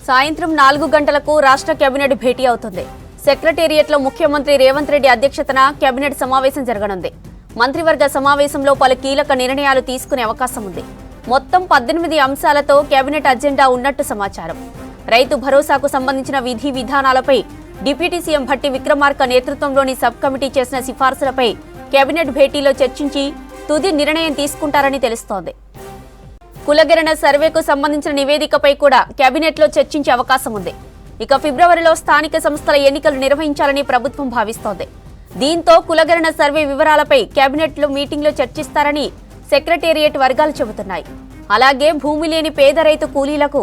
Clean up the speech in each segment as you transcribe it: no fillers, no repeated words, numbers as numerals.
సాయంత్రం 4 గంటలకు రాష్ట్ర కేబినెట్ భేటీ అవుతుంది. సెక్రటేరియట్లో ముఖ్యమంత్రి రేవంత్ రెడ్డి అధ్యక్షతన కేబినెట్ సమావేశం జరగనుంది. మంత్రివర్గ సమావేశంలో పలు కీలక నిర్ణయాలు తీసుకునే అవకాశం ఉంది. మొత్తం 18 అంశాలతో కేబినెట్ అజెండా ఉన్నట్టు సమాచారం. రైతు భరోసాకు సంబంధించిన విధి విధానాలపై డిప్యూటీ సీఎం భట్టి విక్రమార్క నేతృత్వంలోని సబ్ కమిటీ చేసిన సిఫార్సులపై కేబినెట్ భేటీలో చర్చించి తుది నిర్ణయం తీసుకుంటారని తెలుస్తోంది. కులగణన సర్వేకు సంబంధించిన నివేదికపై కూడా కేబినెట్లో చర్చించే అవకాశం ఉంది. ఇక ఫిబ్రవరిలో స్థానిక సంస్థల ఎన్నికలు నిర్వహించాలని ప్రభుత్వం భావిస్తోంది. దీంతో కులగణన సర్వే వివరాలపై కేబినెట్లో మీటింగ్లో చర్చిస్తారని సెక్రటేరియట్ వర్గాలు చెబుతున్నాయి. అలాగే భూమి లేని పేద రైతు కూలీలకు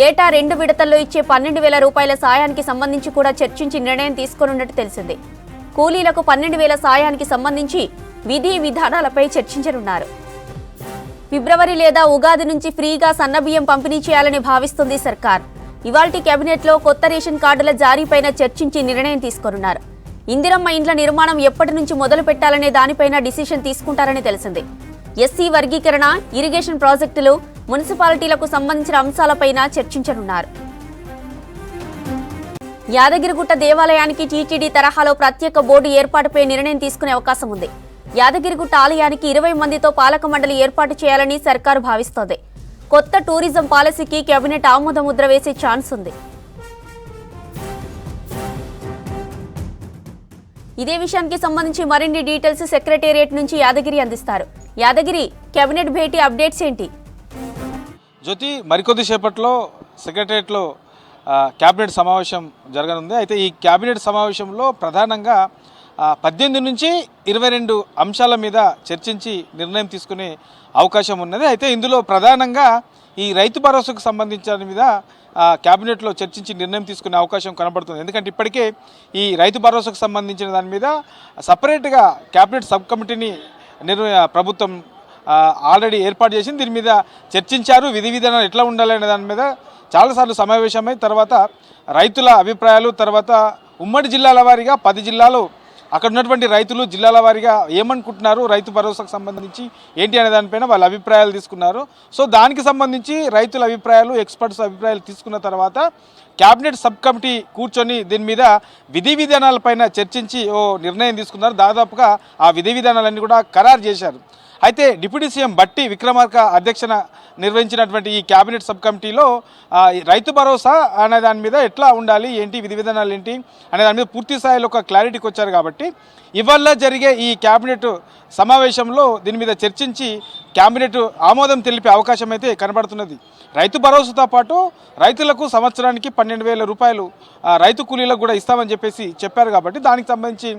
ఏటా 2 విడతల్లో ఇచ్చే 12,000 రూపాయల సాయానికి సంబంధించి కూడా చర్చించి నిర్ణయం తీసుకోనున్నట్టు తెలిసింది. కూలీలకు 12,000 సాయానికి సంబంధించి విధి విధానాలపై చర్చించనున్నారు. ఫిబ్రవరి లేదా ఉగాది నుంచి ఫ్రీగా సన్నబియ్యం పంపిణీ చేయాలని భావిస్తుంది సర్కార్. ఇవాల్టి కేబినెట్లో కొత్త రేషన్ కార్డుల జారీపైన చర్చించి నిర్ణయం తీసుకోనున్నారు. ఇందిరమ్మ ఇండ్ల నిర్మాణం ఎప్పటి నుంచి మొదలు పెట్టాలనే దానిపైన డిసిషన్ తీసుకుంటారని తెలిసింది. ఎస్సీ వర్గీకరణ, ఇరిగేషన్ ప్రాజెక్టులు, మున్సిపాలిటీలకు సంబంధించిన అంశాలపైన చర్చించనున్నారు. యాదగిరిగుట్ట దేవాలయానికి టీటీడీ తరహాలో ప్రత్యేక బోర్డు ఏర్పాటుపై నిర్ణయం తీసుకునే అవకాశం ఉంది. యాదగిరిగుట్ట ఆలయానికి 20 మందితో పాలక మండలి ఏర్పాటు చేయాలని సర్కారు భావిస్తోంది. కొత్త టూరిజం పాలసీకి కేబినెట్ ఆమోద ముద్ర వేసే ఛాన్స్ ఉంది. ఇదే విషయానికి సంబంధించి మరిన్ని డీటెయిల్స్ సెక్రటేరియట్ నుంచి యాదగిరి అందిస్తారు. యాదగిరి, కేబినెట్ భేటీ అప్డేట్స్ ఏంటి? జ్యోతి, మరికొద్ది సేపట్లో సెక్రటేరియట్లో కేబినెట్ సమావేశం జరగనుంది. అయితే ఈ కేబినెట్ సమావేశంలో ప్రధానంగా 18 నుంచి 22 అంశాల మీద చర్చించి నిర్ణయం తీసుకునే అవకాశం ఉన్నది. అయితే ఇందులో ప్రధానంగా ఈ రైతు భరోసాకు సంబంధించిన మీద కేబినెట్లో చర్చించి నిర్ణయం తీసుకునే అవకాశం కనబడుతుంది. ఎందుకంటే ఇప్పటికే ఈ రైతు భరోసాకు సంబంధించిన దాని మీద సపరేట్గా కేబినెట్ సబ్ కమిటీని ప్రభుత్వం ఆల్రెడీ ఏర్పాటు చేసింది. దీని మీద చర్చించారు. విధి విధానాలు ఎట్లా ఉండాలి అనే దాని మీద చాలాసార్లు సమావేశమై తర్వాత రైతుల అభిప్రాయాలు, తర్వాత ఉమ్మడి జిల్లాల వారీగా 10 జిల్లాలు అక్కడ ఉన్నటువంటి రైతులు జిల్లాల వారీగా ఏమనుకుంటున్నారు, రైతు భరోసాకు సంబంధించి ఏంటి అనే దానిపైన వాళ్ళ అభిప్రాయాలు తీసుకున్నారు. సో దానికి సంబంధించి రైతుల అభిప్రాయాలు, ఎక్స్పర్ట్స్ అభిప్రాయాలు తీసుకున్న తర్వాత కేబినెట్ సబ్ కమిటీ కూర్చొని దీని మీద విధి విధానాలపైన చర్చించి నిర్ణయం తీసుకున్నారు. దాదాపుగా ఆ విధి విధానాలన్నీ కూడా ఖరారు చేశారు. అయితే డిప్యూటీ సీఎం భట్టి విక్రమార్క అధ్యక్షన నిర్వహించినటువంటి ఈ కేబినెట్ సబ్ కమిటీలో రైతు భరోసా అనే దాని మీద ఎట్లా ఉండాలి, ఏంటి విధి విధానాలు ఏంటి అనే దాని మీద పూర్తి స్థాయిలో ఒక క్లారిటీకి వచ్చారు. కాబట్టి ఇవాళ జరిగే ఈ కేబినెట్ సమావేశంలో దీని మీద చర్చించి కేబినెట్ ఆమోదం తెలిపే అవకాశం అయితే కనబడుతున్నది. రైతు భరోసాతో పాటు రైతులకు సంవత్సరానికి 12,000 రూపాయలు రైతు కూలీలకు కూడా ఇస్తామని చెప్పేసి చెప్పారు. కాబట్టి దానికి సంబంధించి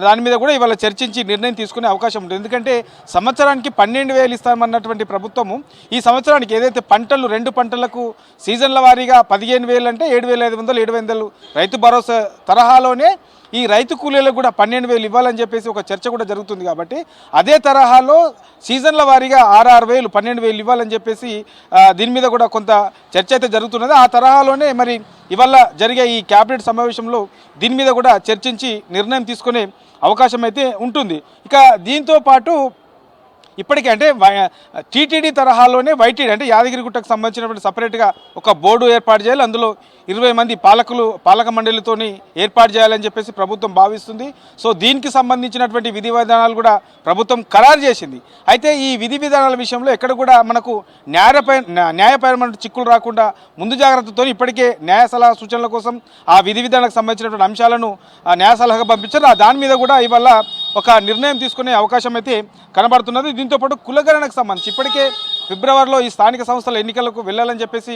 దాని మీద కూడా ఇవాళ చర్చించి నిర్ణయం తీసుకునే అవకాశం ఉంటుంది. ఎందుకంటే సంవత్సరానికి 12,000 ఇస్తామన్నటువంటి ప్రభుత్వము ఈ సంవత్సరానికి ఏదైతే పంటలు 2 పంటలకు సీజన్ల వారీగా 15,000 అంటే 7,500, 7,500 రైతు భరోసా తరహాలోనే ఈ రైతు కూలీలకు కూడా 12,000 ఇవ్వాలని చెప్పేసి ఒక చర్చ కూడా జరుగుతుంది. కాబట్టి అదే తరహాలో సీజన్ల వారీగా 6,000, 12,000 ఇవ్వాలని చెప్పేసి దీని మీద కూడా కొంత చర్చ అయితే జరుగుతున్నది. ఆ తరహాలోనే మరి ఇవాళ జరిగే ఈ కేబినెట్ సమావేశంలో దీని మీద కూడా చర్చించి నిర్ణయం తీసుకునే అవకాశం అయితే ఉంటుంది. ఇక దీంతో పాటు ఇప్పటికే అంటే టీటీడీ తరహాలోనే వైటీడీ అంటే యాదగిరిగుట్టకు సంబంధించినటువంటి సపరేట్గా ఒక బోర్డు ఏర్పాటు చేయాలి. అందులో 20 మంది పాలక మండలితోని ఏర్పాటు చేయాలని చెప్పేసి ప్రభుత్వం భావిస్తుంది. సో దీనికి సంబంధించినటువంటి విధి విధానాలు కూడా ప్రభుత్వం ఖరారు చేసింది. అయితే ఈ విధి విధానాల విషయంలో ఎక్కడ కూడా మనకు న్యాయపరమైన చిక్కులు రాకుండా ముందు జాగ్రత్తతో ఇప్పటికే న్యాయ సలహా సూచనల కోసం ఆ విధి విధానాలకు సంబంధించినటువంటి అంశాలను న్యాయ సలహాగా పంపించారు. దాని మీద కూడా ఇవాళ ఒక నిర్ణయం తీసుకునే అవకాశం అయితే కనబడుతున్నది. దీంతోపాటు కులగణనకు సంబంధించి ఇప్పటికే ఫిబ్రవరిలో ఈ స్థానిక సంస్థల ఎన్నికలకు వెళ్ళాలని చెప్పేసి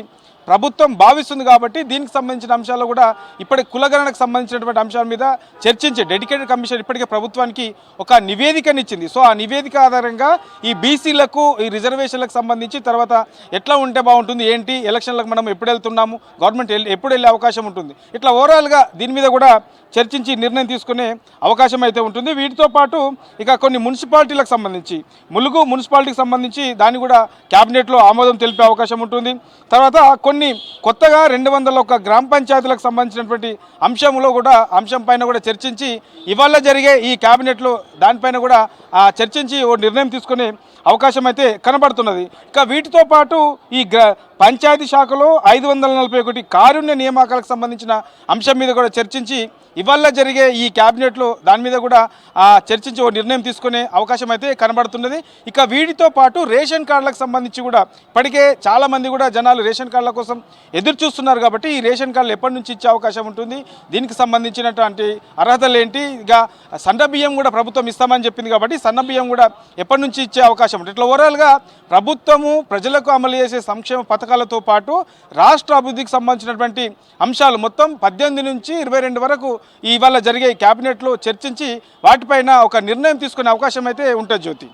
ప్రభుత్వం భావిస్తుంది. కాబట్టి దీనికి సంబంధించిన అంశాలు కూడా ఇప్పటి కులగణనకు సంబంధించినటువంటి అంశాల మీద చర్చించే డెడికేటెడ్ కమిషన్ ఇప్పటికే ప్రభుత్వానికి ఒక నివేదికనిచ్చింది. సో ఆ నివేదిక ఆధారంగా ఈ బీసీలకు, ఈ రిజర్వేషన్లకు సంబంధించి తర్వాత ఎట్లా ఉంటే బాగుంటుంది, ఏంటి ఎలక్షన్లకు మనం ఎప్పుడు వెళ్తున్నాము, గవర్నమెంట్ ఎప్పుడు వెళ్ళే అవకాశం ఉంటుంది, ఇట్లా ఓవరాల్గా దీని మీద కూడా చర్చించి నిర్ణయం తీసుకునే అవకాశం అయితే ఉంటుంది. వీటితో పాటు ఇక కొన్ని మున్సిపాలిటీలకు సంబంధించి ములుగు మున్సిపాలిటీకి సంబంధించి దాన్ని కూడా కేబినెట్లో ఆమోదం తెలిపే అవకాశం ఉంటుంది. తర్వాత కొన్ని కొత్తగా 201 గ్రామ పంచాయతీలకు సంబంధించినటువంటి అంశం పైన కూడా చర్చించి ఇవాళ జరిగే ఈ కేబినెట్లో దానిపైన కూడా చర్చించి ఓ నిర్ణయం తీసుకునే అవకాశం అయితే కనబడుతున్నది. ఇక వీటితో పాటు ఈ పంచాయతీ శాఖలో 541 కారుణ్య నియామకాలకు సంబంధించిన అంశం మీద కూడా చర్చించి ఇవాళ జరిగే ఈ క్యాబినెట్లో దాని మీద కూడా చర్చించి ఓ నిర్ణయం తీసుకునే అవకాశం అయితే కనబడుతున్నది. ఇక వీటితో పాటు రేషన్ కార్డులకు సంబంధించి కూడా ఇప్పటికే చాలామంది కూడా జనాలు రేషన్ కార్డుల కోసం ఎదురు చూస్తున్నారు. కాబట్టి ఈ రేషన్ కార్డులు ఎప్పటి నుంచి ఇచ్చే అవకాశం ఉంటుంది, దీనికి సంబంధించినటువంటి అర్హతలు ఏంటి, ఇక సన్న బియ్యం కూడా ప్రభుత్వం ఇస్తామని చెప్పింది కాబట్టి సన్న బియ్యం కూడా ఎప్పటి నుంచి ఇచ్చే అవకాశం ఉంటుంది. ఇట్లా ఓవరాల్గా ప్రభుత్వము ప్రజలకు అమలు చేసే సంక్షేమ పథకాలతో పాటు రాష్ట్ర అభివృద్ధికి సంబంధించినటువంటి అంశాలు మొత్తం 18 నుంచి 22 వరకు ఇవాళ జరిగే క్యాబినెట్లో చర్చించి వాటిపైన ఒక నిర్ణయం తీసుకునే అవకాశం అయితే ఉంటుంది జ్యోతి.